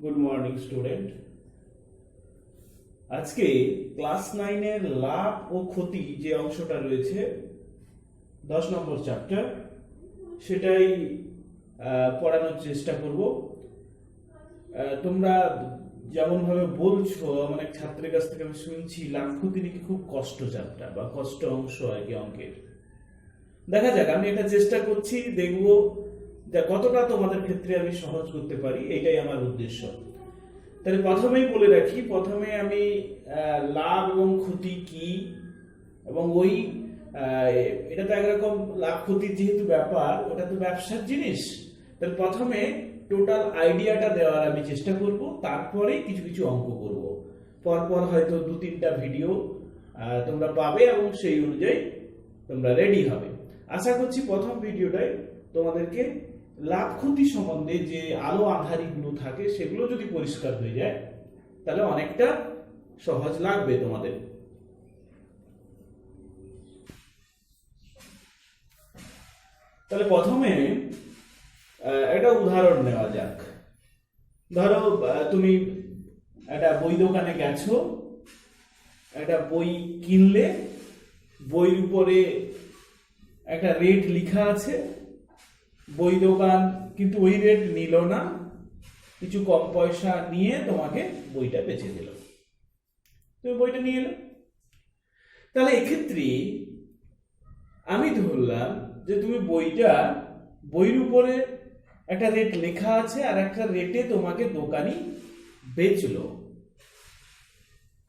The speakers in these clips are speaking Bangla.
Good morning student. আজকে ক্লাস 9 এর লাভ ও ক্ষতি যে অংশটা রয়েছে 10 নম্বর চ্যাপ্টার সেটাই পড়ানোর চেষ্টা করব। তোমরা যেমন ভাবে বলছো, অনেক ছাত্রের কাছ থেকে আমি শুনছি লাভ ক্ষতি নাকি খুব কষ্ট চ্যাপ্টার বা কষ্ট অংশ আর কি অঙ্কের। দেখা যাক, আমি এটা চেষ্টা করছি, দেখবো যে কতটা তোমাদের ক্ষেত্রে আমি সহজ করতে পারি, এটাই আমার উদ্দেশ্য। তাহলে প্রথমেই বলে রাখি, প্রথমে আমি লাভ এবং ক্ষতি কি, এবং ওই এটা তো একরকম লাভ ক্ষতির যেহেতু ব্যাপার, ওটা তো ব্যবসার জিনিস। তাহলে প্রথমে টোটাল আইডিয়াটা দেওয়ার আমি চেষ্টা করব, তারপরে কিছু কিছু অঙ্ক করব। পরপর হয়তো 2-3টা ভিডিও তোমরা পাবে এবং সেই অনুযায়ী তোমরা রেডি হবে। আশা করছি প্রথম ভিডিওটাই তোমাদেরকে লাভ ক্ষতি সম্বন্ধে যে আলো আঁধারিগুলো থাকে সেগুলো যদি পরিষ্কার হয়ে যায় তাহলে অনেকটা সহজ লাগবে তোমাদের। তাহলে প্রথমে একটা উদাহরণ নেওয়া যাক। ধরো তুমি একটা বই দোকানে গেছো, একটা বই কিনলে, বইয়ের উপরে একটা রেট লেখা আছে, বই দোকান কিন্তু ওই রেট নিল না, কিছু কম পয়সা নিয়ে তোমাকে বইটা বেচে দিল, তুমি বইটা নিয়ে এলে। তাহলে এক্ষেত্রে আমি ধরলাম যে তুমি বইয়ের উপরে একটা রেট লেখা আছে আর একটা রেটে তোমাকে দোকানি বেচলো।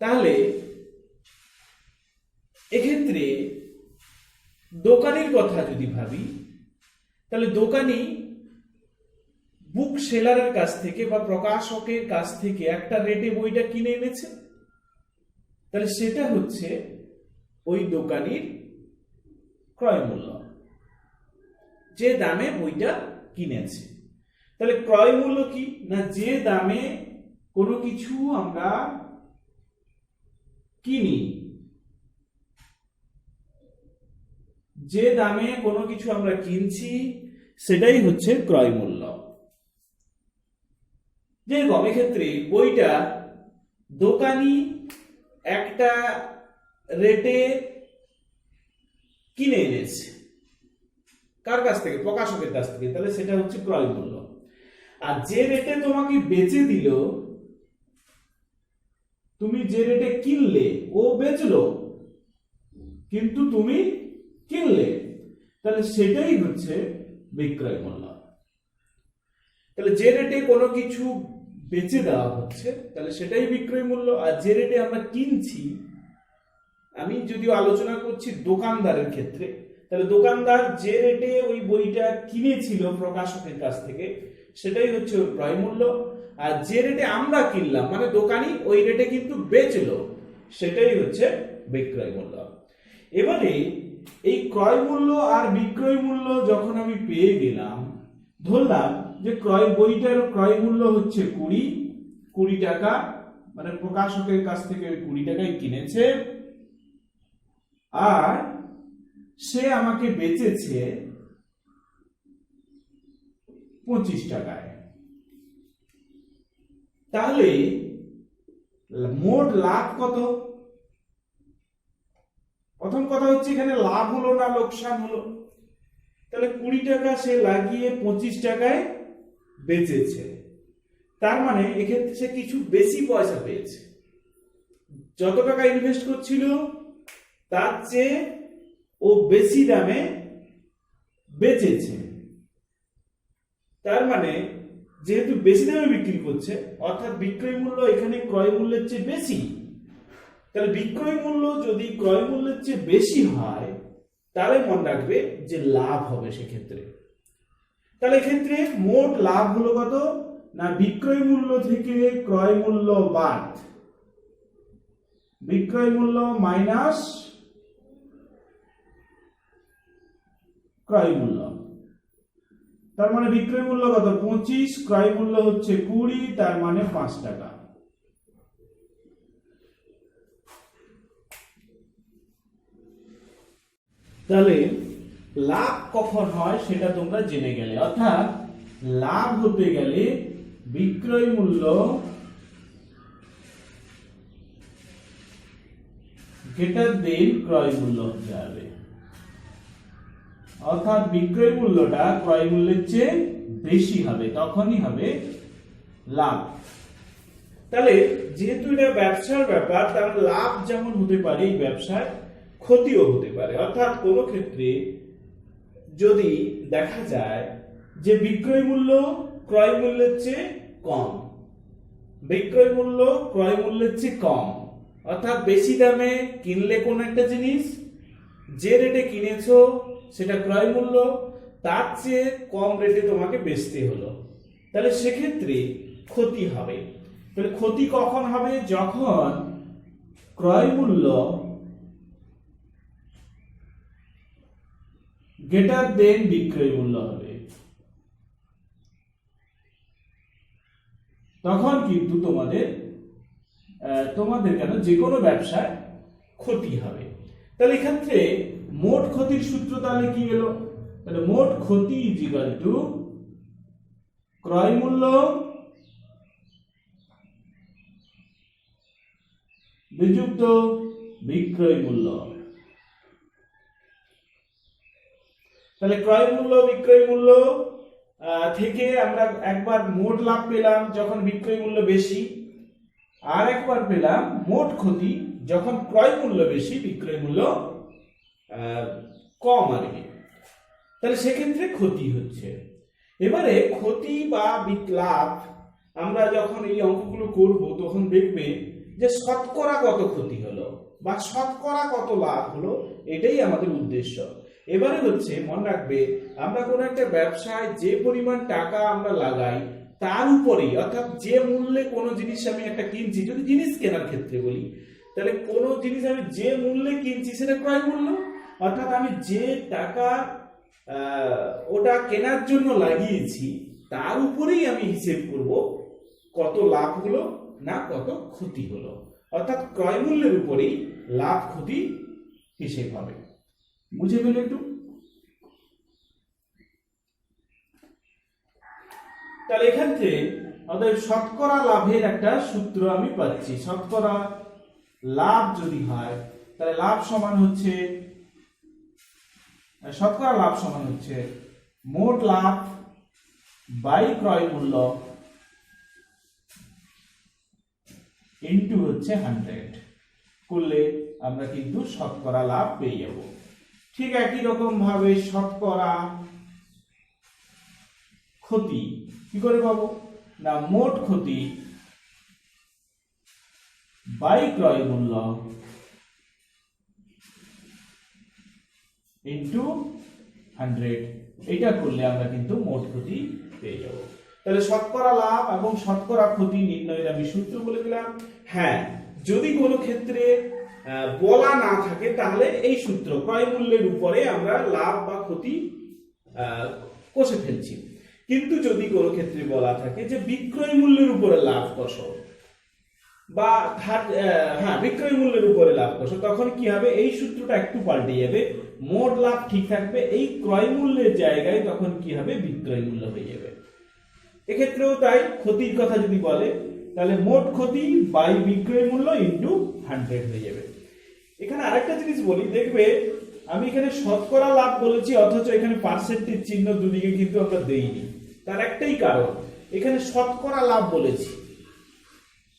তাহলে এক্ষেত্রে দোকানির কথা যদি ভাবি, তাহলে দোকানি বুক সেলারের কাছ থেকে বা প্রকাশকের কাছ থেকে একটা রেটে বইটা কিনে এনেছে, তাহলে সেটা হচ্ছে ওই দোকানির ক্রয় মূল্য, যে দামে বইটা কিনেছে। তাহলে ক্রয় মূল্য কি না, যে দামে কোনো কিছু আমরা কিনি, যে দামে কোনো কিছু আমরা কিনছি সেটাই হচ্ছে ক্রয় মূল্য। যেরকম এক্ষেত্রে বইটা দোকানি একটা রেটে কিনে এনেছে, কার কাছ থেকে? প্রকাশকের কাছ থেকে, তাহলে সেটা হচ্ছে ক্রয় মূল্য। আর যে রেটে তোমাকে বেচে দিল, তুমি যে রেটে কিনলে ও বেচলো কিন্তু তুমি কিনলে, তাহলে সেটাই হচ্ছে বিক্রয় মূল্য। তাহলে যে রেটে কোনো কিছু বেচে দেওয়া হচ্ছে তাহলে সেটাই বিক্রয় মূল্য, আর যে রেটে আমরা কিনছি, আমি যদিও আলোচনা করছি দোকানদারের ক্ষেত্রে, তাহলে দোকানদার যে রেটে ওই বইটা কিনেছিল প্রকাশকের কাছ থেকে সেটাই হচ্ছে ওর ক্রয় মূল্য, আর যে রেটে আমরা কিনলাম মানে দোকানি ওই রেটে কিন্তু বেচলো সেটাই হচ্ছে বিক্রয় মূল্য। এবারে এই ক্রয় মূল্য আর বিক্রয় মূল্য যখন আমি পেয়ে গেলাম, ধরলাম যে বইটার ক্রয় মূল্য হচ্ছে 20 টাকা, মানে প্রকাশকের কাছ থেকে 20 টাকায় কিনেছে, আর সে আমাকে বেচেছে 25 টাকায়। তাহলে মোট লাভ কত? প্রথম কথা হচ্ছে এখানে লাভ হলো না লোকসান হলো? তাহলে 20 টাকা সে লাগিয়ে 25 টাকায় বেচেছে, তার মানে এক্ষেত্রে সে কিছু বেশি পয়সা পেয়েছে। যত টাকা ইনভেস্ট করছিল তার চেয়ে ও বেশি দামে বেচেছে, তার মানে যেহেতু বেশি দামে বিক্রি করছে অর্থাৎ বিক্রয় মূল্য এখানে ক্রয় মূল্যের চেয়ে বেশি। তাহলে বিক্রয় মূল্য যদি ক্রয় মূল্যের চেয়ে বেশি হয় তাহলে মনে রাখবে যে লাভ হবে সেক্ষেত্রে। তাহলে এক্ষেত্রে মোট লাভ হলো কত না, বিক্রয় মূল্য থেকে ক্রয় মূল্য বাদ, বিক্রয় মূল্য মাইনাস ক্রয় মূল্য। তার মানে বিক্রয় মূল্য কত? 25, ক্রয় মূল্য হচ্ছে 20, তার মানে 5 টাকা। তাহলে লাভ কখন হয় সেটা তোমরা জেনে গেলে, অর্থাৎ লাভ হতে গেলে বিক্রয় মূল্য গ্রেটার দেন ক্রয় মূল্য হতে হবে, অর্থাৎ বিক্রয় মূল্যটা ক্রয় মূল্যের চেয়ে বেশি হবে, তখনই হবে লাভ। তাহলে যেহেতু এটা ব্যবসার ব্যাপার, তার লাভ যেমন হতে পারে এই ব্যবসায় ক্ষতিও হতে পারে। অর্থাৎ কোনো ক্ষেত্রে যদি দেখা যায় যে বিক্রয় মূল্য ক্রয় মূল্যের চেয়ে কম, বিক্রয় মূল্য ক্রয় মূল্যের চেয়ে কম, অর্থাৎ বেশি দামে কিনলে কোন একটা জিনিস, যে রেটে কিনেছো সেটা ক্রয় মূল্য, তার চেয়ে কম রেটে তোমাকে বেচতে হলো, তাহলে সেক্ষেত্রে ক্ষতি হবে। তাহলে ক্ষতি কখন হবে? যখন ক্রয় মূল্য গ্রেটার দেন বিক্রয় মূল্য হবে, তখন কিন্তু তোমাদের কেন যে কোনো ব্যবসায় ক্ষতি হবে। তাহলে এক্ষেত্রে মোট ক্ষতির সূত্র তাহলে কি হলো? তাহলে মোট ক্ষতি ইজ ইকুয়াল টু ক্রয় মূল্য বিযুক্ত বিক্রয় মূল্য। তাহলে ক্রয় মূল্য বিক্রয় মূল্য থেকে আমরা একবার মোট লাভ পেলাম যখন বিক্রয় মূল্য বেশি, আর একবার পেলাম মোট ক্ষতি যখন ক্রয় মূল্য বেশি বিক্রয় মূল্য কম আর কি। তাহলে সেক্ষেত্রে ক্ষতি হচ্ছে। এবারে ক্ষতি বা লাভ আমরা যখন এই অঙ্কগুলো করব তখন দেখবে যে শতকরা কত ক্ষতি হলো বা শতকরা কত লাভ হলো, এটাই আমাদের উদ্দেশ্য। এবারে হচ্ছে মনে রাখবে, আমরা কোনো একটা ব্যবসায় যে পরিমাণ টাকা আমরা লাগাই তার উপরেই, অর্থাৎ যে মূল্যে কোনো জিনিস আমি একটা কিনছি, যদি জিনিস কেনার ক্ষেত্রে বলি, তাহলে কোনো জিনিস আমি যে মূল্যে কিনছি সেটা ক্রয় মূল্য, অর্থাৎ আমি যে টাকা ওটা কেনার জন্য লাগিয়েছি তার উপরেই আমি হিসেব করব কত লাভ হলো না কত ক্ষতি হলো, অর্থাৎ ক্রয় মূল্যের উপরেই লাভ ক্ষতি হিসেব হবে। বুঝে গেল একটু? তাহলে এখান থেকে অতএব শতকরা লাভের একটা সূত্র আমি পাচ্ছি। শতকরা লাভ যদি হয় তাহলে লাভ সমান হচ্ছে, শতকরা লাভ সমান হচ্ছে মোট লাভ বাই ক্রয় মূল্য ইনটু হচ্ছে 100 করলে আমরা কিন্তু শতকরা লাভ পেয়ে যাব। ঠিক একই রকম ভাবে শতকরা ক্ষতি কি করে পাবো না, মোট ক্ষতি বাই ক্রয় মূল্য ইনটু 100, এটা করলে আমরা কিন্তু মোট ক্ষতি পেয়ে যাব। তাহলে শতকরা লাভ এবং শতকরা ক্ষতি নির্ণয়ের আমি সূত্র বলে দিলাম। হ্যাঁ, যদি কোনো ক্ষেত্রে বলা না থাকে তাহলে এই সূত্র ক্রয় মূল্যের উপরে আমরা লাভ বা ক্ষতি কষে ফেলছি, কিন্তু যদি কোনো ক্ষেত্রে বলা থাকে যে বিক্রয় মূল্যের উপরে লাভ কষো বা বিক্রয় মূল্যের উপরে লাভ কষো, তখন কি হবে, এই সূত্রটা একটু পাল্টে যাবে, মোট লাভ ঠিক থাকবে, এই ক্রয় মূল্যের জায়গায় তখন কি হবে বিক্রয় মূল্য হয়ে যাবে। এক্ষেত্রেও তাই, ক্ষতির কথা যদি বলে তাহলে মোট ক্ষতি বাই বিক্রয় মূল্য ইনটু 100 হয়ে যাবে। এখানে আরেকটা জিনিস বলি, দেখবে আমি এখানে শতকরা লাভ বলেছি অথচ এখানে পার্সেন্টেজ চিহ্ন দুদিকে কিন্তু আমরা দেইনি। তার একটাই কারণ, এখানে শতকরা লাভ বলেছি,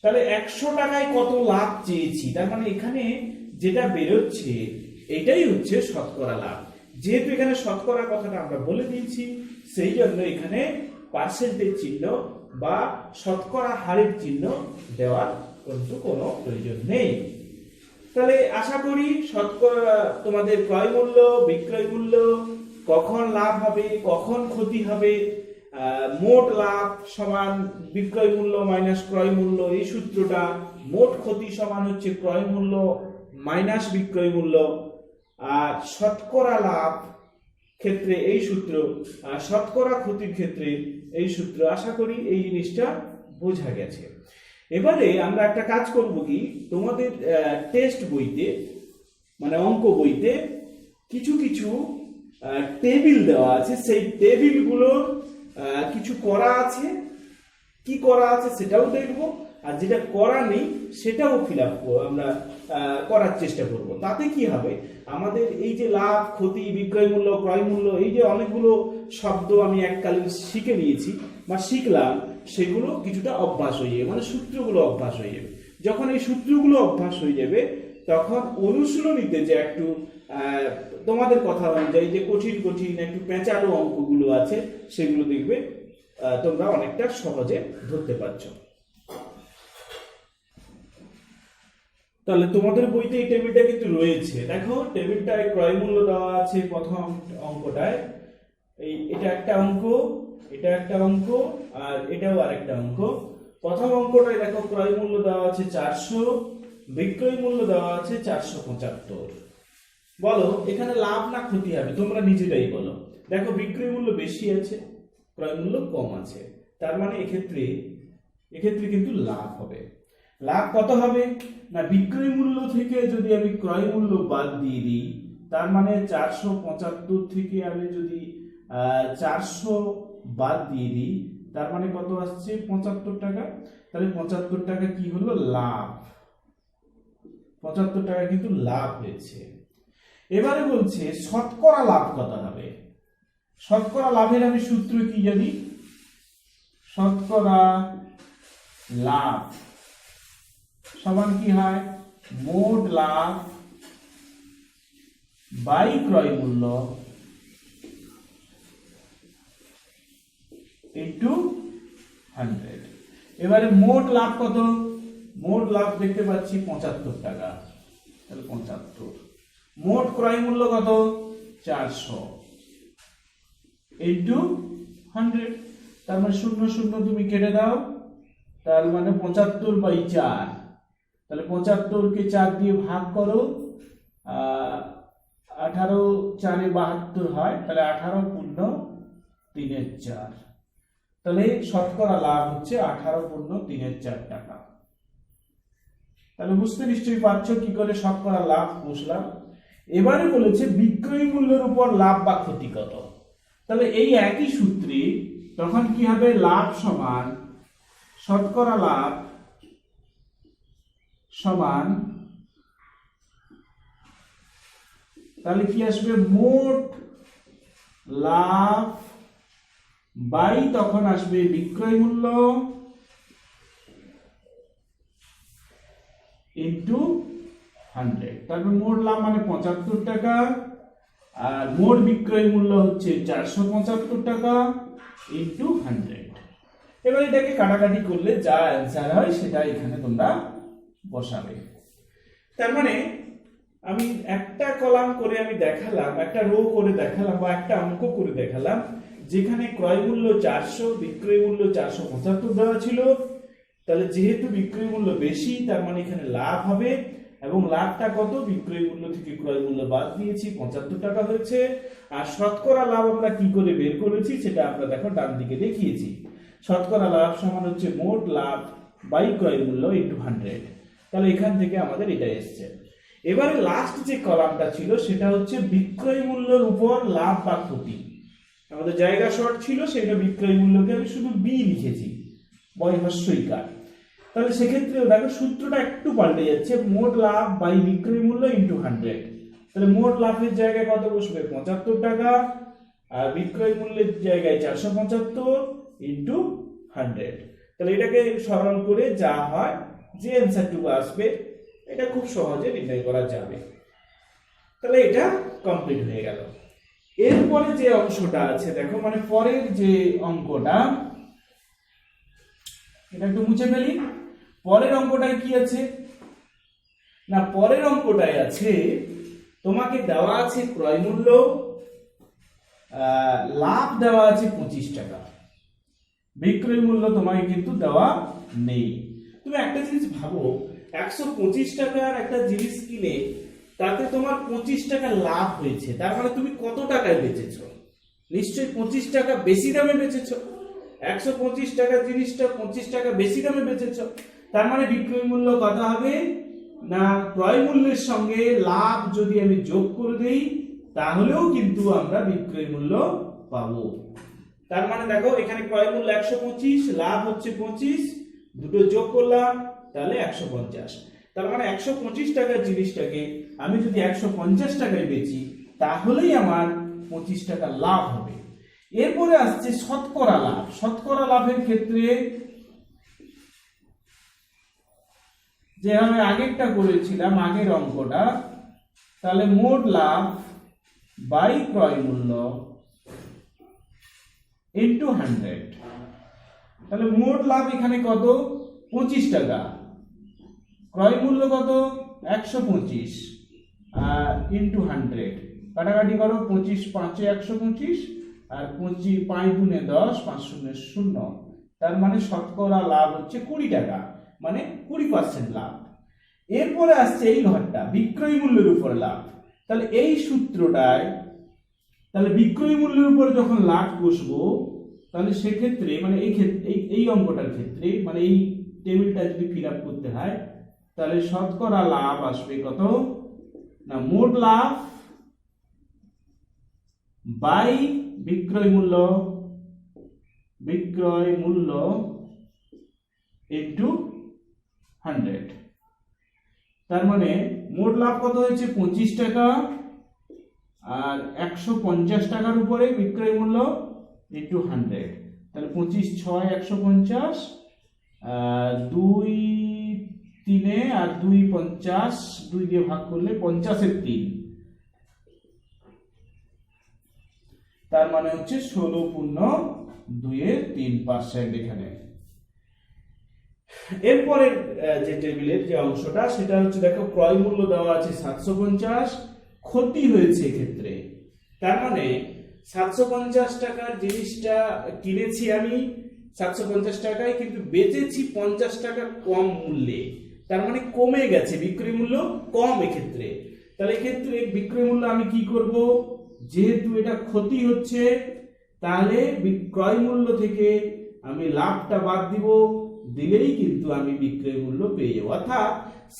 তাহলে 100 টাকায় কত লাভ চেয়েছি, তার মানে এখানে যেটা বেরোচ্ছে এটাই হচ্ছে শতকরা লাভ। যেহেতু এখানে শতকরা কথাটা আমরা বলে দিয়েছি, সেই জন্য এখানে পার্সেন্টেজ চিহ্ন বা শতকরা হারের চিহ্ন দেওয়ার কিন্তু কোনো প্রয়োজন নেই। তাহলে আশা করি শতকরা তোমাদের ক্রয় মূল্য বিক্রয় মূল্য, কখন লাভ হবে কখন ক্ষতি হবে, মোট লাভ সমান বিক্রয় মূল্য মাইনাস ক্রয় মূল্য এই সূত্রটা, মোট ক্ষতি সমান হচ্ছে ক্রয় মূল্য মাইনাস বিক্রয় মূল্য, আর শতকরা লাভ ক্ষেত্রে এই সূত্র, আর শতকরা ক্ষতির ক্ষেত্রে এই সূত্র। আশা করি এই জিনিসটা বোঝা গেছে। এবারে আমরা একটা কাজ করব কি, তোমাদের টেস্ট বইতে মানে অঙ্ক বইতে কিছু কিছু টেবিল দেওয়া আছে, সেই টেবিলগুলোর কিছু করা আছে, কি করা আছে সেটাও দেখব, আর যেটা করা নেই সেটাও ফিল আপ আমরা করার চেষ্টা করব। তাতে কি হবে, আমাদের এই যে লাভ, ক্ষতি, বিক্রয় মূল্য, ক্রয় মূল্য, এই যে অনেকগুলো শব্দ আমি এককালীন শিখে নিয়েছি বা শিখলাম, সেগুলো কিছুটা অভ্যাস হয়ে যাবে, মানে সূত্রগুলো অভ্যাস হয়ে যাবে। যখন এই সূত্রগুলো অভ্যাস হয়ে যাবে তখন অনুশীলনীতে যে একটু তোমাদের কথা অনুযায়ী যে কঠিন কঠিন একটু পেঁচালো অঙ্কগুলো আছে সেগুলো দেখবে তোমরা অনেকটা সহজে ধরতে পারছো। তাহলে তোমাদের বইতে এই টেবিলটা কিন্তু রয়েছে, দেখো টেবিলটায় ক্রয় মূল্য দেওয়া আছে প্রথম অঙ্কটায়। এটা একটা অঙ্ক, এটা একটা অঙ্ক, আর এটাও আরেকটা অঙ্ক। প্রথম অঙ্কটায় দেখো ক্রয় মূল্য দেওয়া আছে 400, বিক্রয় মূল্য দেওয়া আছে 475। বলো এখানে লাভ না ক্ষতি হবে, তোমরা নিজেরাই বলো। দেখো বিক্রয় মূল্য বেশি আছে, ক্রয় মূল্য কম আছে, তার মানে এক্ষেত্রে কিন্তু লাভ হবে। লাভ কত হবে না, বিক্রয় মূল্য থেকে যদি আমি ক্রয় মূল্য বাদ দিয়ে দিই, তার মানে 475 থেকে আমি যদি 400 বাদ দিয়ে দিই, তার মানে কত আসছে 75 টাকা। তাহলে 75 টাকা কি হলো, লাভ। 75 টাকা কিন্তু লাভ হয়েছে। এবারে বলছে শতকরা লাভ কত হবে। শতকরা লাভের আমি সূত্র কি জানি, শতকরা লাভ সমান কি হয়, মোট লাভ বাই ক্রয় মূল্য ইনটু 100। এবারে মোট লাভ কত, মোট লাভ দেখতে পাচ্ছি 75 টাকা, তাহলে 75। মোট ক্রয় মূল্য কত, 400 ইনটু 100, তার মানে 0 0 তুমি কেটে দাও, তার মানে 75/4। তাহলে 75 কে 4 দিয়ে ভাগ করো, 18 4 এ 72 হয়, তাহলে 18 পূর্ণ 3/4। তাহলে শতকরা লাভ হচ্ছে 18 পূর্ণ 3/4 টাকা। তাহলে বুঝতে নিশ্চয়ই পারছো কি করে শতকরা লাভ বুঝলাম। এবারে বলেছে বিক্রয় মূল্যের উপর লাভ বা ক্ষতি কত। তাহলে এই একই সূত্রে তখন কি হবে, লাভ সমান শতকরা লাভ সমান, তাহলে কি আসবে, মোট লাভ বাই তখন আসবে বিক্রয় মূল্য ইনটু 100। তারপর মোট লাভ মানে 75 টাকা, আর মোট বিক্রয় মূল্য হচ্ছে 475 টাকা ইনটু 100। এবার এটাকে কাটাকাটি করলে যা অ্যান্সার হয় সেটা এখানে তোমরা বসাবে। তার মানে আমি একটা কলাম করে আমি দেখালাম, একটা রো করে দেখালাম বা একটা অঙ্ক করে দেখালাম, যেখানে ক্রয় মূল্য 400, বিক্রয় মূল্য 475 দেওয়া ছিল। তাহলে যেহেতু বিক্রয় মূল্য বেশি, তার মানে এখানে লাভ হবে, এবং লাভটা কত, বিক্রয় মূল্য থেকে ক্রয় মূল্য বাদ দিয়েছি 75 টাকা হয়েছে। আর শতকরা লাভ আমরা কি করে বের করেছি সেটা আমরা দেখো ডান দিকে দেখিয়েছি। শতকরা লাভ সমান হচ্ছে মোট লাভ বাই ক্রয় মূল্য ইনটু 100। তাহলে এখান থেকে আমাদের এটা এসছে। এবারে লাস্ট যে কলামটা ছিল সেটা হচ্ছে বিক্রয় মূল্যের উপর লাভ বা ক্ষতি। আমাদের জায়গা শর্ট ছিল, সেটা বিক্রয় মূল্যকে আমি শুধু বি লিখেছি, বয়হস্যইকার। তাহলে সেক্ষেত্রে দেখো সূত্রটা একটু পাল্টে যাচ্ছে, মোট লাভ বাই বিক্রয় মূল্য ইনটু 100। তাহলে মোট লাভের জায়গায় কত বসবে, 75 টাকা, আর বিক্রয় মূল্যের জায়গায় 475 ইনটু 100। তাহলে এটাকে সরল করে যা হয়, যে অ্যান্সারটুকু আসবে, এটা খুব সহজে নির্ণয় করা যাবে। তাহলে এটা কমপ্লিট হয়ে গেল। এরপরে যে অংশটা আছে দেখো, মানে পরের যে অঙ্কটা, এটা একটু মুছে ফেলি। পরের অঙ্কটায় কি আছে না, পরের অঙ্কটায় আছে তোমাকে দেওয়া আছে ক্রয় মূল্য, লাভ দেওয়া আছে 25 টাকা, বিক্রয় মূল্য তোমাকে কিন্তু দেওয়া নেই। তুমি একটা জিনিস ভাবো, 125 টাকার একটা জিনিস কিনে তাতে তোমার 25 টাকা লাভ হয়েছে, তার মানে তুমি কত টাকায় বেচেছো, নিশ্চয়ই 25 টাকা বেশি দামে বেচেছো। 125 টাকার জিনিসটা 25 টাকা বেশি দামে বেচেছো, তার মানে বিক্রয় মূল্য কত হবে না, ক্রয় মূল্যের সঙ্গে লাভ যদি আমি যোগ করে দেই তাহলেও কিন্তু আমরা বিক্রয় মূল্য পাবো। তার মানে দেখো এখানে ক্রয় মূল্য 125, লাভ হচ্ছে 25, দুটো যোগ করলাম তাহলে 150। তার মানে 125 টাকার জিনিসটাকে আমি যদি 150 টাকায় বেচি তাহলেই আমার 25 টাকা লাভ হবে। এরপরে আসছে শতকরা লাভ। শতকরা লাভের ক্ষেত্রে যে আমি আগেরটা করেছিলাম, আগের অঙ্কটা, তাহলে মোট লাভ বাই ক্রয় মূল্য ইনটু 100। তাহলে মোট লাভ এখানে কত? 25 টাকা, ক্রয় মূল্য কত? 125 আর ইনটু 100, কাটাকাটি করো, 25 5 125 আর 25 5 গুণে 10, 5 শূন্য 0। তার মানে শতকরা লাভ হচ্ছে 20 টাকা, মানে 20% লাভ। এরপরে আসছে এই ঘরটা, বিক্রয় মূল্যের উপর লাভ। তাহলে এই সূত্রটায়, তাহলে বিক্রয় মূল্যের উপর যখন লাভ বসবো তাহলে সেক্ষেত্রে মানে এই ক্ষেত্রে এই অঙ্কটার ক্ষেত্রে মানে এই টেবিলটা যদি ফিল আপ করতে হয় তাহলে শতকরা লাভ আসবে কত না, মোট লাভ বাই বিক্রয় মূল্য, বিক্রয় মূল্য ইনটু 100। তার মানে মোট লাভ কত হয়েছে? 25 টাকা, আর 150 টাকার উপরে বিক্রয় মূল্য ইনটু 100। তাহলে 25 6 150, 2 3 আর 2 50, 2 দিয়ে ভাগ করলে 50 এর 3, তার মানে হচ্ছে 16 পূর্ণ 2 এর 3% এখানে। এরপরের যে টেবিলের যে অংশটা সেটা হচ্ছে দেখো ক্রয় মূল্য দেওয়া আছে 750, ক্ষতি হয়েছে এক্ষেত্রে। তার মানে 750 টাকার জিনিসটা কিনেছি আমি 750 টাকায়, কিন্তু বেচেছি 50 টাকা কম মূল্যে, তার মানে কমে গেছে, বিক্রয় মূল্য কম এক্ষেত্রে। তাহলে এক্ষেত্রে বিক্রয় মূল্য আমি কি করব? যেহেতু এটা ক্ষতি হচ্ছে তাহলে বিক্রয় মূল্য থেকে আমি লাভটা বাদ দিব, দিলেই কিন্তু আমি বিক্রয় মূল্য পেয়ে যাবো। অর্থাৎ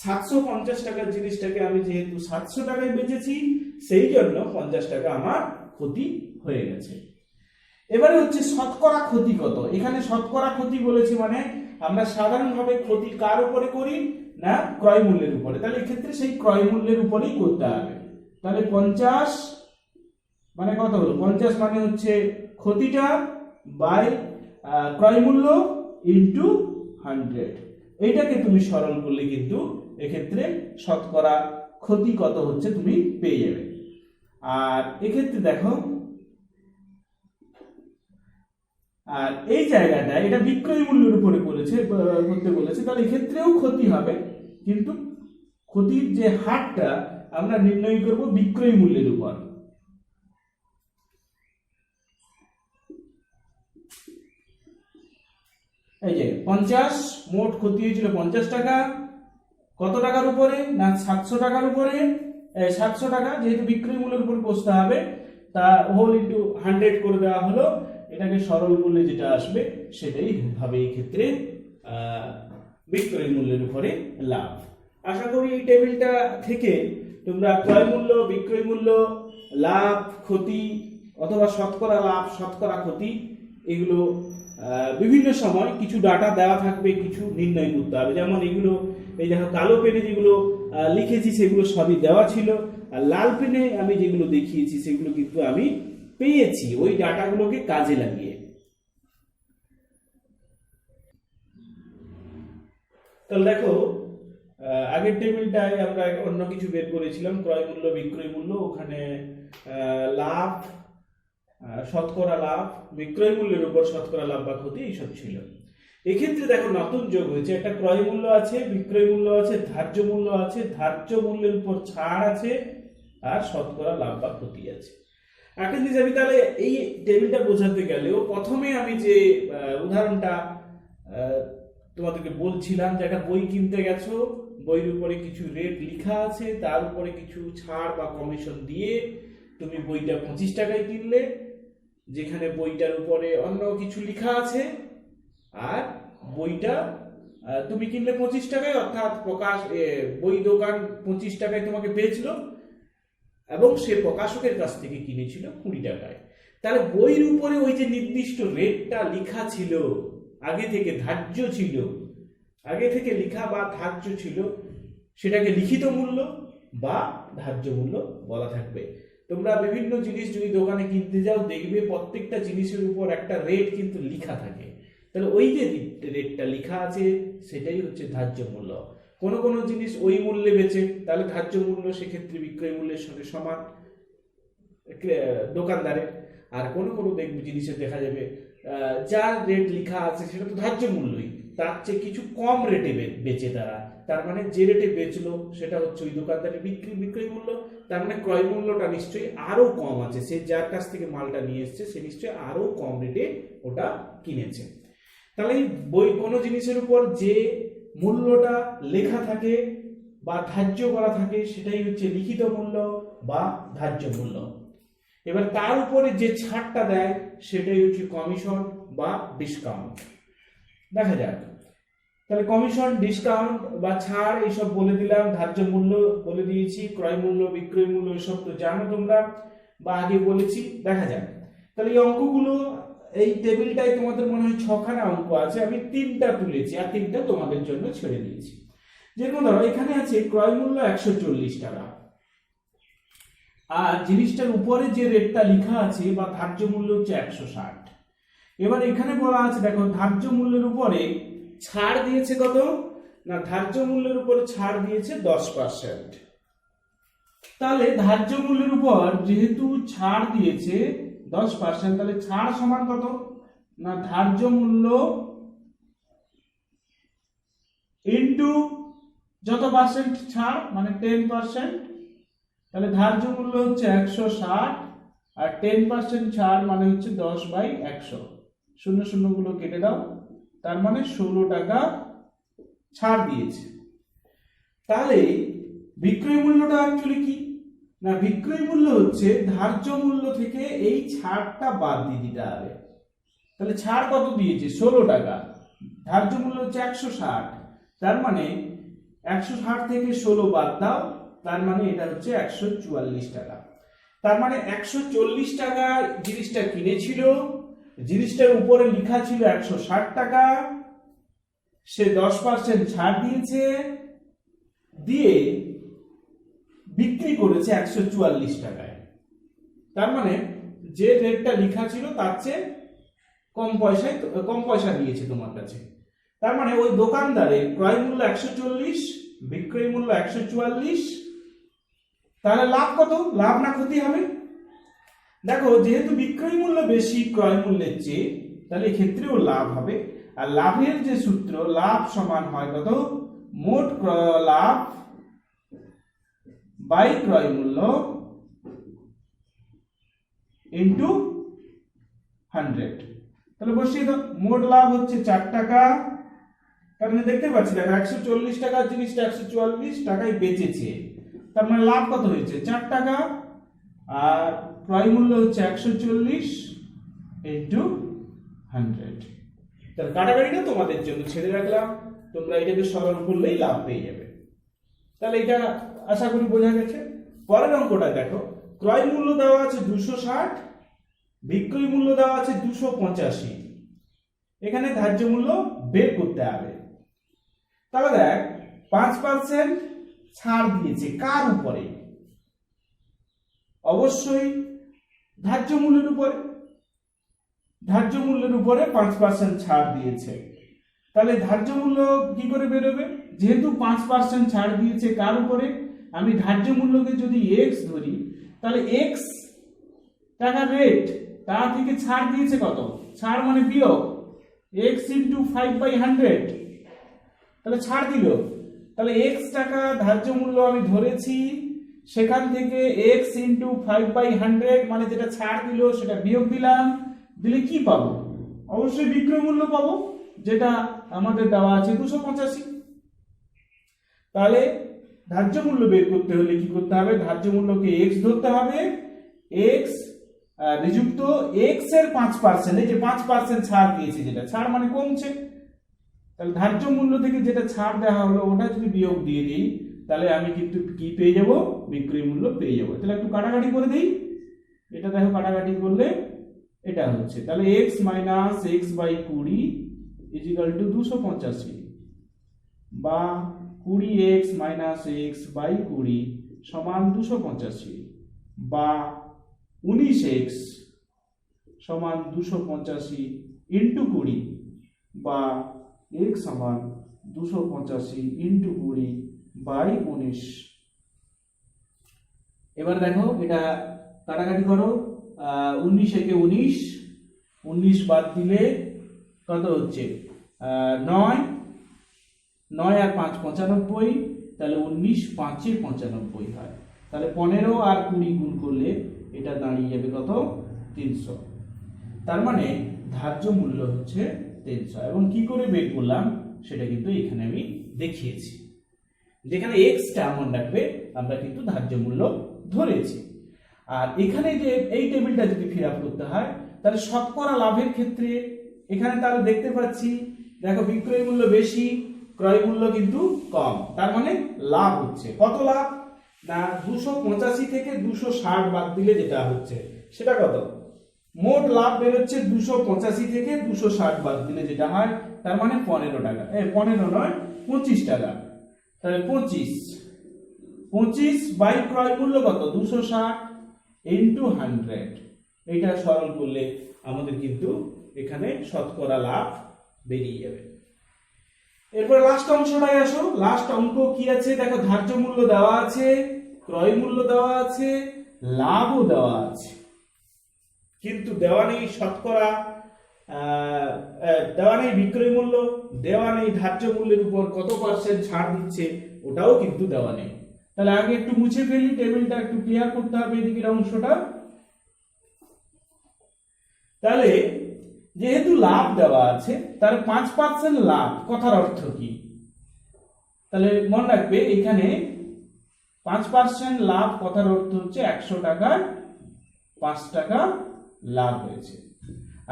750 টাকার জিনিসটাকে আমি যেহেতু 700 টাকায় বেচেছি সেই জন্য 50 টাকা আমার ক্ষতি হয়ে গেছে। এবারে হচ্ছে শতকরা ক্ষতি কত। এখানে শতকরা ক্ষতি বলেছি মানে আমরা সাধারণভাবে ক্ষতি কার উপরে করি না, ক্রয় মূল্যের উপরে। তাহলে এক্ষেত্রে সেই ক্রয় মূল্যের উপরেই করতে হবে। তাহলে 50 মানে কত হলো? 50 মানে হচ্ছে ক্ষতিটা বাই ক্রয় মূল্য ইনটু 100। এইটাকে তুমি সরল করলে কিন্তু এক্ষেত্রে শতকরা ক্ষতি কত হচ্ছে তুমি পেয়ে যাবে। আর এক্ষেত্রে দেখো, আর এই জায়গাটা এটা বিক্রয় মূল্যের উপরে করতে বলেছে, তাহলে এক্ষেত্রেও ক্ষতি হবে, কিন্তু ক্ষতির যে হারটা আমরা নির্ণয় করব বিক্রয় মূল্যের উপর। এই যে 50 মোট ক্ষতি হয়েছিল 50 টাকা, কত টাকার উপরে না 700 টাকার উপরে, 700 টাকা যেহেতু বিক্রয় মূল্যের উপর বসতে হবে তা হোল ইনটু 100 করে দেওয়া হলো। এটাকে সরল করলে যেটা আসবে সেটাই হবে এই ক্ষেত্রে বিক্রয় মূল্যের উপরে লাভ। আশা করি এই টেবিলটা থেকে তোমরা ক্রয় মূল্য, বিক্রয় মূল্য, লাভ, ক্ষতি অথবা শতকরা লাভ, শতকরা ক্ষতি এগুলো বিভিন্ন সময় কিছু ডাটা দেওয়া থাকবে, কিছু নির্ণয় করতে হবে। যেমন এগুলো এই দেখো কালো পেনে যেগুলো লিখেছি সেগুলো সবই দেওয়া ছিল, আর লাল পেনে আমি যেগুলো দেখিয়েছি সেগুলো কিন্তু আমি পেয়েছি ওই ডাটাগুলোকে কাজে লাগিয়ে। তাহলে দেখো আগের টেবিলটায় আমরা অন্য কিছু বের করেছিলাম, ক্রয় মূল্য, বিক্রয় মূল্য, ওখানে লাভ, শতকরা লাভ, বিক্রয় মূল্যের উপর শতকরা লাভ বা ক্ষতি এইসব ছিল। এক্ষেত্রে দেখো নতুন যোগ হয়েছে, একটা ক্রয় মূল্য আছে, বিক্রয় মূল্য আছে, ধার্য মূল্য আছে, ধার্য মূল্যের উপর ছাড় আছে, আর শতকরা লাভ বা ক্ষতি আছে। এখন যে যাবি তাহলে এই টেবিলটা বোঝাতে গেলেও প্রথমে আমি যে উদাহরণটা তোমাদেরকে বলছিলাম যে একটা বই কিনতে গেছো, বইয়ের উপরে কিছু রেট লেখা আছে, তার উপরে কিছু ছাড় বা কমিশন দিয়ে তুমি বইটা 25 টাকায় কিনলে, যেখানে বইটার উপরে অন্য কিছু লেখা আছে, আর বইটা তুমি কিনলে 25 টাকায়, অর্থাৎ বই দোকান 25 টাকায় তোমাকে বেচলো, এবং সে প্রকাশকের কাছ থেকে কিনেছিল 20 টাকায়। তাহলে বইয়ের উপরে ওই যে নির্দিষ্ট রেটটা লেখা ছিল, আগে থেকে ধার্য ছিল, আগে থেকে লেখা বা ধার্য ছিল, সেটাকে লিখিত মূল্য বা ধার্য মূল্য বলা থাকবে। তোমরা বিভিন্ন জিনিস যদি দোকানে কিনতে যাও দেখবে প্রত্যেকটা জিনিসের উপর একটা রেট কিন্তু লেখা থাকে। তাহলে ওই যে রেটটা লেখা আছে সেটাই হচ্ছে ধার্য মূল্য। কোনো কোনো জিনিস ওই মূল্যে বেচে, তাহলে ধার্য মূল্য সেক্ষেত্রে বিক্রয় মূল্যের সঙ্গে সমান দোকানদারের। আর কোনো কোনো দেখবে জিনিসে দেখা যাবে যার রেট লেখা আছে সেটা তো ধার্য মূল্যই, তার চেয়ে কিছু কম রেটে বেচে তারা। তার মানে যে রেটে বেচলো সেটা হচ্ছে ওই দোকানদারের বিক্রয় মূল্য, তার মানে ক্রয় মূল্যটা নিশ্চয়ই আরো কম আছে। সে যার কাছ থেকে মালটা নিয়ে এসছে সে নিশ্চয়ই আরো কম রেটে ওটা কিনেছে। তাহলে বই কোনো জিনিসের উপর যে মূল্যটা লেখা থাকে বা ধার্য করা থাকে সেটাই হচ্ছে লিখিত মূল্য বা ধার্য মূল্য। এবার তার উপরে যে ছাড়টা দেয় সেটাই হচ্ছে কমিশন বা ডিসকাউন্ট। দেখা যাক, তাহলে কমিশন, ডিসকাউন্ট বা ছাড় এইসব বলে দিলাম, ধার্য মূল্য বলে দিয়েছি, ক্রয় মূল্য, বিক্রয় মূল্য এসব তো জানো তোমরা বা আগে বলেছি। দেখা যাক, তাহলে এই অঙ্কগুলো, এই টেবিলটাই তোমাদের মনে হয় 6খানা অঙ্ক আছে, আমি 3টা তুলেছি আর 3টা তোমাদের জন্য ছেড়ে দিয়েছি। যেরকম ধরো এখানে আছে ক্রয় মূল্য 140 টাকা, আর জিনিসটার উপরে যে রেটটা লেখা আছে বা ধার্য মূল্য হচ্ছে 160। এবার এখানে বলা আছে দেখো ধার্য মূল্যের উপরে ছাড় দিয়েছে কত না, ধার্য মূল্যের উপরে ছাড় দিয়েছে 10%। তাহলে ধার্য মূল্যের উপর যেহেতু ছাড় দিয়েছে 10%, তাহলে ছাড় সমান কত না ধার্য মূল্য ইনটু যত পার্সেন্ট ছাড় মানে 10%। তাহলে ধার্য মূল্য হচ্ছে 160 আর 10% ছাড় মানে হচ্ছে 10/100। শূন্য শূন্য গুলো কেটে দাও, তার মানে 16 টাকা ছাড় দিয়েছে। তাহলে বিক্রয় মূল্যটা অ্যাকচুয়ালি কি না, বিক্রয় মূল্য হচ্ছে ধার্য মূল্য থেকে এই ছাড়টা বাদ দিয়ে দিতে হবে। তাহলে ছাড় কত দিয়েছে 16 টাকা, ধার্য মূল্য হচ্ছে 160, তার মানে 160 থেকে 16 বাদ দাও, তার মানে এটা হচ্ছে 144 টাকা। তার মানে 140 টাকা জিনিসটা কিনেছিল, জিনিসটার উপরে লেখা ছিল 160 টাকা, সে 10% ছাড় দিয়েছে, দিয়ে বিক্রি করেছে 144 টাকায়। তার মানে যে রেটটা লেখা ছিল তার চেয়ে কম পয়সা দিয়েছে তোমার কাছে। তার মানে ওই দোকানদারের ক্রয় মূল্য 140, বিক্রয় মূল্য 144, তাহলে লাভ কত, লাভ না ক্ষতি হবে? দেখো যেহেতু বিক্রয় মূল্য বেশি ক্রয় মূল্যের চেয়ে, তাহলে এক্ষেত্রেও লাভ হবে। আর লাভের যে সূত্র, লাভ সমান হয় কত, মোট লাভ বাই ক্রয় মূল্য ইনটু 100। তাহলে বসিয়ে দাও, মোট লাভ হচ্ছে 4 টাকা, কারণ দেখতে পাচ্ছি দেখো 140 টাকার জিনিসটা 144 টাকায় বেচেছে, তার মানে লাভ কত হয়েছে 4 টাকা, আর ক্রয় মূল্য হচ্ছে 140 ইনটু 100। তাহলে কাটাকাটিটা তোমাদের জন্য ছেড়ে রাখলাম, তোমরা এটাকে সরল করলেই লাভ পেয়ে যাবে। তাহলে এটা আশা করি বোঝা গেছে। পরের অঙ্কটা দেখো, ক্রয় মূল্য দেওয়া আছে 260, বিক্রয় মূল্য দেওয়া আছে 285, এখানে ধার্য মূল্য বের করতে হবে। তাহলে দেখ 5% ছাড় দিয়েছে কার উপরে, অবশ্যই ধার্য মূল্যের উপরে। ধার্য মূল্যের উপরে 5% ছাড় দিয়েছে, তাহলে ধার্য মূল্য কি করে বেরোবে, যেহেতু 5% ছাড় দিয়েছে কার উপরে, আমি ধার্য মূল্যকে যদি x ধরি, তাহলে x টাকা রেট, তার থেকে ছাড় দিয়েছে কত, ছাড় মানে বিয়োগ, x ইনটু 5/100, তাহলে ছাড় দিল। তাহলে x টাকা ধার্য মূল্য আমি ধরেছি, সেখান থেকে x ইনটু 5/100 মানে যেটা ছাড় দিল সেটা বিয়োগ দিলাম, দিলে কি পাবো, অবশ্যই বিক্রয় মূল্য পাবো, যেটা আমাদের দেওয়া আছে 285। তাহলে ধার্য মূল্য বের করতে হলে কি করতে হবে, ধার্য মূল্যকে x ধরতে হবে, x নিযুক্ত x এর 5%, এই যে 5% ছাড় দিয়েছে, যেটা ছাড় মানে কমছে, তাহলে ধার্য মূল্য থেকে যেটা ছাড় দেওয়া হলো ওটা যদি বিয়োগ দিয়ে দিই, তাহলে আমি কিন্তু কি পেয়ে যাব, বিক্রয় মূল্য পেয়ে যাবো। তাহলে একটু কাটাকাটি করে দিই, এটা দেখো কাটাকাটি করলে এটা হচ্ছে, তাহলে x minus x by 20 is equal to 285, বা 20x মাইনাস এক্স বাই 20 সমান 285, বা 19x সমান 285 ইন্টু 20, বা x সমান 285 ইন্টু 20 বাই 19। এবার দেখো এটা কাটাকাটি করো, 19 একে 19, 19 বাদ দিলে কত হচ্ছে 9, 9 আর 5 95, তাহলে 19 5 95 হয়। তাহলে 15 আর 20 গুণ করলে এটা দাঁড়িয়ে যাবে কত 300। তার মানে ধার্য মূল্য হচ্ছে 300। এবং কি করে বের করলাম সেটা কিন্তু এখানে আমি দেখিয়েছি, যেখানে এক্সটা মনে রাখবে আমরা কিন্তু ধার্য মূল্য ধরেছি। আর এখানে যে এই টেবিলটা যদি ফিল আপ করতে হয় তাহলে শতকরা লাভের ক্ষেত্রে এখানে তাহলে দেখতে পাচ্ছি, দেখো বিক্রয় মূল্য বেশি, ক্রয় মূল্য কিন্তু কম, তার মানে লাভ হচ্ছে কত লাভ না 285 থেকে 260 বাদ দিলে যেটা হচ্ছে সেটা কত, মোট লাভ বেরোচ্ছে 285 থেকে 260 বাদ দিলে যেটা হয় তার মানে 15 টাকা, 15 নয় 25 টাকা। তাহলে 25 বাই ক্রয় মূল্য কত 260 ইন্টু 100, এটা সরল করলে আমাদের কিন্তু এখানে শতকরা লাভ বেরিয়ে যাবে। এরপর লাস্ট অংশটায় আসো। লাস্ট অঙ্ক কি আছে দেখো, ধার্য মূল্য দেওয়া আছে, ক্রয় মূল্য দেওয়া আছে, লাভও দেওয়া আছে, কিন্তু দেওয়া নেই শতকরা, দেওয়া নেই বিক্রয় মূল্য, দেওয়া নেই ধার্য মূল্যের উপর কত পার্সেন্ট ছাড় দিচ্ছে, ওটাও কিন্তু দেওয়া নেই। তাহলে আগে একটু মুছে ফেলি, টেবিলটা একটু ক্লিয়ার করতে হবে এদিকের অংশটা। তাহলে যেহেতু লাভ দেওয়া আছে তাহলে 5% লাভ কথার অর্থ কি, তাহলে মনে রাখবে এখানে 5% লাভ কথার অর্থ হচ্ছে 100 টাকায় 5 টাকা লাভ হয়েছে।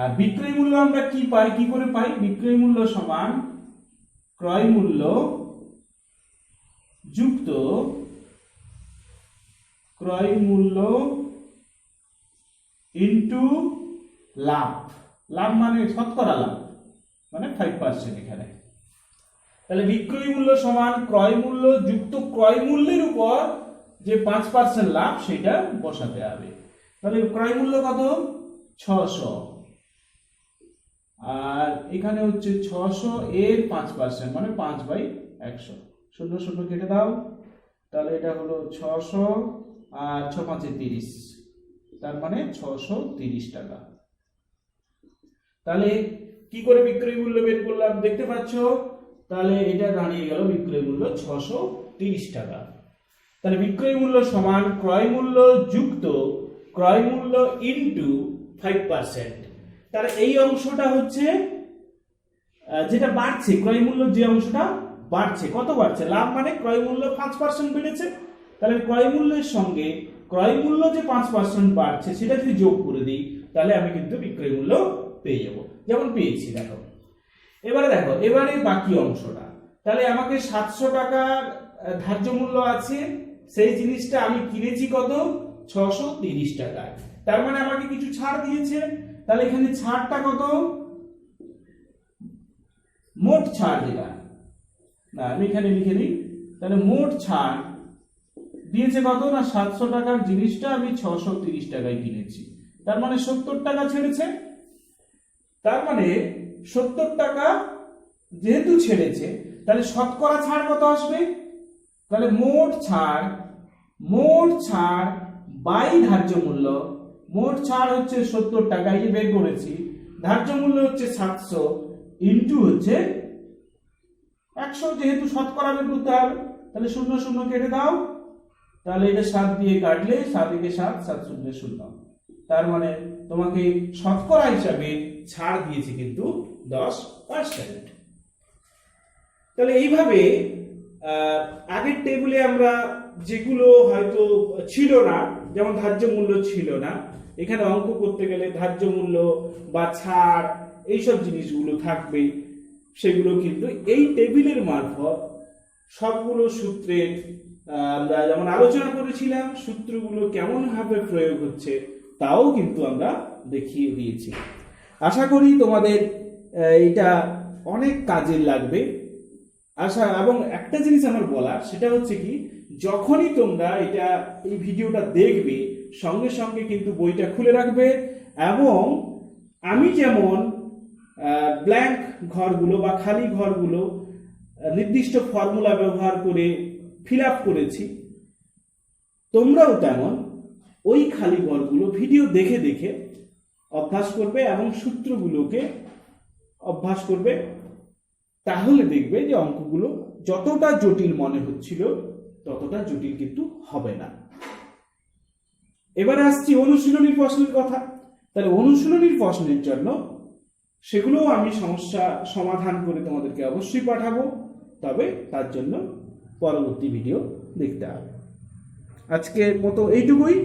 আর বিক্রয় মূল্য আমরা কি পাই, কি করে পাই, বিক্রয় মূল্য সমান ক্রয় মূল্য যুক্ত ক্রয় মূল্য ইনটু লাভ, লাভ মানে শতকরা লাভ মানে 5% এখানে। তাহলে বিক্রয় মূল্য সমান ক্রয় মূল্য যুক্ত ক্রয় মূল্যের উপর যে 5% লাভ সেটা বসাতে হবে। তাহলে ক্রয় মূল্য কত 600, আর এখানে হচ্ছে 600 এর 5% মানে 5/100, 0 0 কেটে দাও, তাহলে এটা হলো 600 আর 6 5 30, তার মানে 630 টাকা। তাহলে কি করে বিক্রয় মূল্য বের করলাম দেখতে পাচ্ছ, তাহলে এটা দাঁড়িয়ে গেল বিক্রয় মূল্য 630 টাকা। তাহলে বিক্রয় মূল্য সমান ক্রয় মূল্য যুক্ত ক্রয় মূল্য ইনটু 5%। তাহলে এই অংশটা হচ্ছে যেটা বাড়ছে, ক্রয় মূল্য যে অংশটা বাড়ছে, কত বাড়ছে, লাভ মানে ক্রয় মূল্য 5% বেড়েছে, তাহলে ক্রয় মূল্যের সঙ্গে ক্রয় মূল্য যে 5% বাড়ছে সেটা যদি যোগ করে দিই তাহলে আমি কিন্তু বিক্রয় মূল্য পেয়ে যাব, যেমন পেয়েছি। দেখো এবারে দেখো, এবারে বাকি অংশটা, তাহলে আমাকে 700 টাকার ধার্য মূল্য আছে, সেই জিনিসটা আমি কিনেছি কত 630 টাকায়, তার মানে আমাকে কিছু ছাড় দিয়েছে, তাহলে এখানে ছাড়টা কত, মোট ছাড় যেটা না আমি এখানে লিখে দিই, তাহলে মোট ছাড় দিয়েছে কত না 700 টাকার জিনিসটা আমি 630 টাকায় কিনেছি, তার মানে 70 টাকা ছেড়েছে। তার মানে 70 টাকা যেহেতু ছেড়েছে তাহলে শতকরা ছাড় কত আসবে, তাহলে মোট ছাড় বাই ধার্য মূল্য, মোট ছাড় হচ্ছে 70 টাকা, এই যে বের করেছি, ধার্য মূল্য হচ্ছে 700 ইনটু হচ্ছে 100, যেহেতু শতকরা বের করতে হবে, তাহলে 0 0 কেটে দাও, তাহলে এটা 7 দিয়ে কাটলে 7 একে 7 7 0 0, তার মানে তোমাকে শতকরা হিসাবে ছাড় দিয়েছে কিন্তু 10%। তাহলে এইভাবে আগের টেবিলে আমরা যেগুলো হয়তো ছিল না, যেমন ধার্য মূল্য ছিল না, এখানে অঙ্ক করতে গেলে ধার্য মূল্য বা ছাড় এইসব জিনিসগুলো থাকবে, সেগুলো কিন্তু এই টেবিলের মারফত সবগুলো সূত্রের আমরা যেমন আলোচনা করেছিলাম, সূত্রগুলো কেমন ভাবে প্রয়োগ হচ্ছে তাও কিন্তু আমরা দেখিয়ে দিয়েছি। আশা করি তোমাদের এটা অনেক কাজে লাগবে। এবং একটা জিনিস আমার বলার, সেটা হচ্ছে কি, যখনই তোমরা এই ভিডিওটা দেখবে সঙ্গে সঙ্গে কিন্তু বইটা খুলে রাখবে, এবং আমি যেমন ব্ল্যাঙ্ক ঘরগুলো বা খালি ঘরগুলো নির্দিষ্ট ফর্মুলা ব্যবহার করে ফিল আপ করেছি, তোমরাও তেমন ওই খালি ঘরগুলো ভিডিও দেখে দেখে অভ্যাস করবে এবং সূত্রগুলোকে অভ্যাস করবে। তাহলে দেখবে যে অঙ্কগুলো যতটা জটিল মনে হচ্ছিল ততটা জটিল কিন্তু হবে না। এবারে আসছি অনুশীলনীর প্রশ্নের কথা। তাহলে অনুশীলনীর প্রশ্নের জন্য সেগুলো আমি সমস্যা সমাধান করে তোমাদেরকে অবশ্যই পাঠাবো, তবে তার জন্য পরবর্তী ভিডিও দেখতে হবে। আজকের মতো এইটুকুই।